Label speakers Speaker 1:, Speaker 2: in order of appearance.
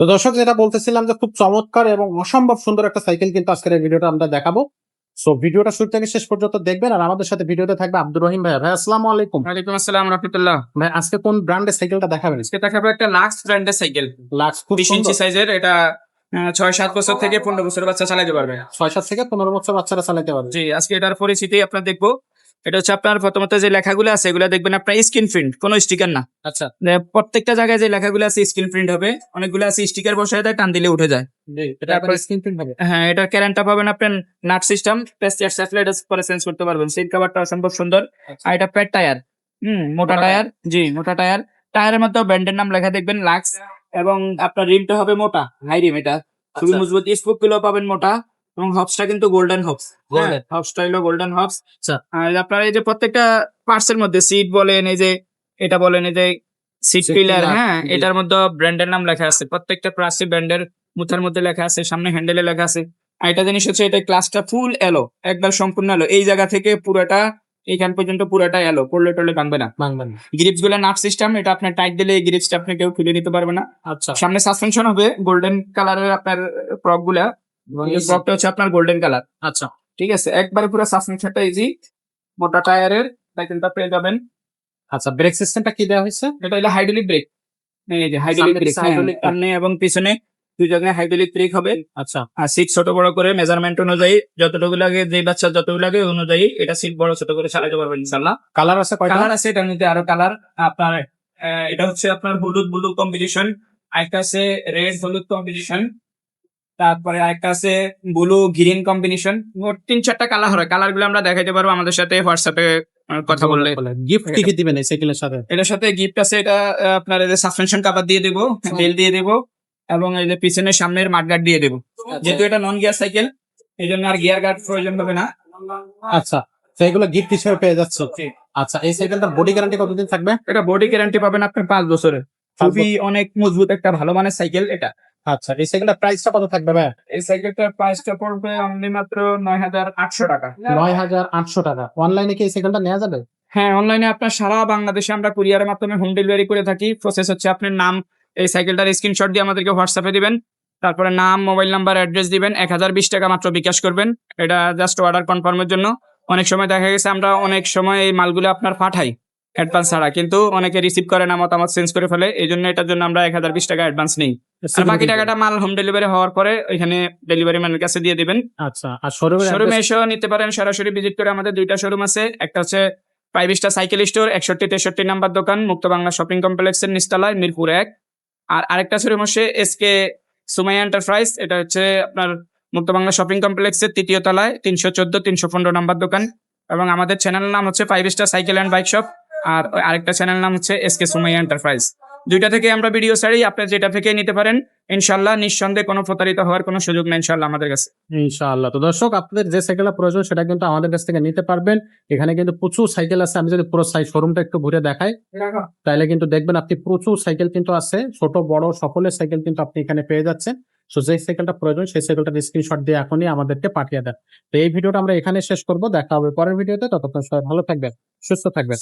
Speaker 1: তো দর্শক যেটা বলতেছিলাম যে খুব চমৎকার এবং অসম্ভব সুন্দর একটা সাইকেল কিন্তু আজকের এই ভিডিওটা আমরা দেখাবো। সো ভিডিওটা শুরু থেকে শেষ পর্যন্ত দেখবেন আর আমাদের সাথে ভিডিওতে থাকবে আব্দুর রহিম ভাই। ভাই আসসালামু আলাইকুম।
Speaker 2: ওয়ালাইকুম আসসালাম রাহমাতুল্লাহ।
Speaker 1: ভাই আজকে কোন ব্র্যান্ডের সাইকেলটা দেখাবেন?
Speaker 2: আজকে দেখাবো একটা লাক্স ব্র্যান্ডের সাইকেল।
Speaker 1: লাক্স, খুব
Speaker 2: 20 ইঞ্চি
Speaker 1: সুন্দর।
Speaker 2: সাইজের এটা 6-7 বছর থেকে 15 বছরের বাচ্চা চালাতে পারবে।
Speaker 1: 6-7 থেকে 15 বছর বাচ্চারা চালাতে পারবে।
Speaker 2: জি, আজকে এটার পরিচিতি আপনার দেখবো। এটা হচ্ছে আপনার প্রথমত যে লেখাগুলো আছে এগুলো দেখবেন আপনার স্ক্রিন প্রিন্ট, কোনো স্টিকার না।
Speaker 1: আচ্ছা,
Speaker 2: প্রত্যেকটা জায়গায় যে লেখাগুলো আছে স্ক্রিন প্রিন্ট হবে, অনেকগুলো আছে স্টিকার বসায় দেয়, টান দিলে উঠে যায়।
Speaker 1: জি, এটা
Speaker 2: তারপরে
Speaker 1: একবার স্ক্রিন প্রিন্ট হবে।
Speaker 2: হ্যাঁ, এটার ক্যারেন্টটা পাবেন আপনার নাট সিস্টেম, প্যাস্টিয়ার স্যাটেলাইট পরে চেঞ্জ করতে পারবেন। সিট কভারটা অসম্ভব সুন্দর।
Speaker 1: আচ্ছা।
Speaker 2: আর এটা প্যাড টায়ার, মোটা
Speaker 1: মোটা
Speaker 2: টায়ার। জি, মোটা টায়ার। টায়ারের মধ্যে ব্র্যান্ডের নাম লেখা দেখবেন লাক্স। এবং আপনার রিমটা হবে মোটা, হাই রিম। এটা খুবই
Speaker 1: আচ্ছা।
Speaker 2: মজবুত। স্পোক গুলো পাবেন মোটা। এবং হবসটা কিন্তু গোল্ডেন হবস।
Speaker 1: Golden।
Speaker 2: হবসটা হলো গোল্ডেন হবস।
Speaker 1: আচ্ছা।
Speaker 2: আর আপনার এই যে প্রত্যেকটা পার্টস এর মধ্যে সিট বলেন, এই যে এটা বলেন, এই যে সিট
Speaker 1: Seat
Speaker 2: পিলার,
Speaker 1: pillar,
Speaker 2: হ্যাঁ,
Speaker 1: জি।
Speaker 2: এটার মধ্যে ব্র্যান্ডের নাম লেখা আছে। প্রত্যেকটা পার্টসে ব্র্যান্ডের মুথার মধ্যে লেখা আছে, সামনে হ্যান্ডেলে লেখা আছে। আর একটা জিনিস হচ্ছে এটা ক্লাসটা ফুল এলো, একবার সম্পূর্ণ এলো। এই জায়গা থেকে পুরোটা এইখান পর্যন্ত পুরোটা এলো, পড়লে টলে ভাঙবে না।
Speaker 1: ভাঙবেন না।
Speaker 2: গ্রিপস গুলো নাট সিস্টেম, এটা আপনার টাইট দিলে এই গ্রিপসটা আপনি কেউ খুলে নিতে পারবে না।
Speaker 1: আচ্ছা।
Speaker 2: সামনে সাসপেনশন হবে গোল্ডেন কালারের আপনার প্রপ গুলা। এই প্রপটা হচ্ছে আপনার গোল্ডেন কালার।
Speaker 1: আচ্ছা।
Speaker 2: ঠিক আছে, একবারে পুরো সাসপেনশনটা ইজি। মোটা টায়ারের সাইকেলটা পেয়ে যাবেন।
Speaker 1: আচ্ছা, ব্রেক সিস্টেমটা কি দেওয়া হয়েছে?
Speaker 2: এটা হলো হাইড্রোলিক ব্রেক। এই যে হাইড্রোলিক
Speaker 1: সামনে
Speaker 2: ব্রেক,
Speaker 1: পিছে hydraulic brake।
Speaker 2: সামনে এবং পিছনে দুই জায়গায় হাইড্রোলিক ব্রেক হবে।
Speaker 1: আচ্ছা।
Speaker 2: আর সিট ছোট বড় করে মেজারমেন্ট অনুযায়ী যতটুকু লাগে, যে বাচ্চা যতটুকু লাগে অনুযায়ী এটা সিট বড় ছোট করে চালাতে পারবেন ইনশাআল্লাহ।
Speaker 1: কালার আছে কয়টা?
Speaker 2: কালার আছে এটার মধ্যে আরো কালার। আপনার এটা হচ্ছে আপনার হলুদ ব্লু কম্বিনেশন, আরেকটা আছে রেড হলুদ কম্বিনেশন, তারপরে আরেকটা আছে ব্লু গ্রিন কম্বিনেশন। মোট 3-4টা কালার হয়। কালার গুলো আমরা দেখাইতে পারবো আমাদের সাথে হোয়াটসঅ্যাপে কথা বললে।
Speaker 1: গিফট কি কি দিবেন এই সাইকেলের সাথে?
Speaker 2: এটার সাথে গিফট আছে, এটা আপনার এই যে সাসপেনশন কভার দিয়ে দেবো, বেল দিয়ে দেবো, এবং এই যে পিছনের সামনের মাডগার্ড দিয়ে দেবো। যেহেতু এটা নন গিয়ার সাইকেল, এই জন্য আর গিয়ার গার্ড প্রয়োজন হবে না।
Speaker 1: আচ্ছা, তো এগুলো গিফট হিসেবে পেয়ে যাচ্ছে। আচ্ছা, এই সাইকেলটার বডি গ্যারান্টি কতদিন থাকবে?
Speaker 2: এটা বডি গ্যারান্টি পাবেন আপনার 5 বছরের। খুবই অনেক মজবুত একটা ভালো মানের সাইকেল এটা।
Speaker 1: আচ্ছা, এই সাইকেলটার প্রাইসটা কত থাকবে ভাই?
Speaker 2: এই সাইকেলটার প্রাইসটা পড়বে অনলি মাত্র 9,800 টাকা।
Speaker 1: 9,800 টাকা। অনলাইনে কি এই সাইকেলটা নেওয়া যাবে?
Speaker 2: হ্যাঁ, অনলাইনে আপনার সারা বাংলাদেশে আমরা কুরিয়ারের মাধ্যমে হোম ডেলিভারি করে থাকি। প্রসেস হচ্ছে আপনার নাম, এই সাইকেলটার স্ক্রিনশট দিয়ে আমাদেরকে হোয়াটসঅ্যাপে দিবেন। তারপরে নাম, মোবাইল নাম্বার, অ্যাড্রেস দিবেন। 1020 টাকা মাত্র বিকাশ করবেন। এটা জাস্ট অর্ডার কনফার্মের জন্য। অনেক সময় দেখা গেছে আমরা অনেক সময় এই মালগুলো আপনার পাঠাই অ্যাডভান্স ছাড়া, কিন্তু অনেকে রিসিভ করে না, মতামত চেঞ্জ করে ফেলে। এই জন্য এটার জন্য আমরা 1020 টাকা অ্যাডভান্স নেই। আর বাকি টাকাটা মাল হোম ডেলিভারি হওয়ার পরে এখানে ডেলিভারি ম্যানের কাছে দিয়ে দিবেন।
Speaker 1: আচ্ছা, আর শোরুমে
Speaker 2: শোরুমে এসেও নিতে পারেন, সরাসরি ভিজিট করে। আমাদের 2টা শোরুম আছে। একটা হচ্ছে 5 স্টার সাইকেল স্টোর, 61-63 নাম্বার দোকান, মুক্ত বাংলা শপিং কমপ্লেক্সের নিচতলায়, মিরপুর 1। আর আরেকটা শোরুম হচ্ছে এসকে সুমাইয়া এন্টারপ্রাইজ, এটা হচ্ছে আপনার মুক্ত বাংলা শপিং কমপ্লেক্সের 3য় তলায়, 314-315 নাম্বার দোকান। এবং আমাদের চ্যানেলের নাম হচ্ছে 5 star cycle and bike shop. আর আরেকটা চ্যানেল নাম হচ্ছে এসকে সুমাইয়া এন্টারপ্রাইজ। 2টা থেকে আমরা ভিডিও ছাড়ি, আপনি যেটা থেকে নিতে পারেন। ইনশাআল্লাহ নিঃসন্দেহে কোনো প্রতারিত হওয়ার কোনো সুযোগ নেই ইনশাআল্লাহ আমাদের কাছে।
Speaker 1: ইনশাআল্লাহ। তো দর্শক, আপনাদের যে সাইকেলটা প্রয়োজন সেটা কিন্তু আমাদের কাছ থেকে নিতে পারবেন। এখানে কিন্তু প্রচুর সাইকেল আছে। আমি যদি পুরো শোরুমটা একটু ঘুরে দেখাই তাহলে কিন্তু দেখবেন আপনি প্রচুর সাইকেল কিন্তু আছে, ছোট বড় সকলের সাইকেল কিন্তু আপনি এখানে পেয়ে যাচ্ছেন। সো যে সাইকেলটা প্রয়োজন সেই সাইকেলটার স্ক্রিনশট দিয়ে এখনই আমাদেরকে পাঠিয়ে দেন। তো এই ভিডিওটা আমরা এখানে শেষ করব। দেখা হবে পরের ভিডিওতে। ততক্ষণ সবাই ভালো থাকবেন, সুস্থ থাকবেন।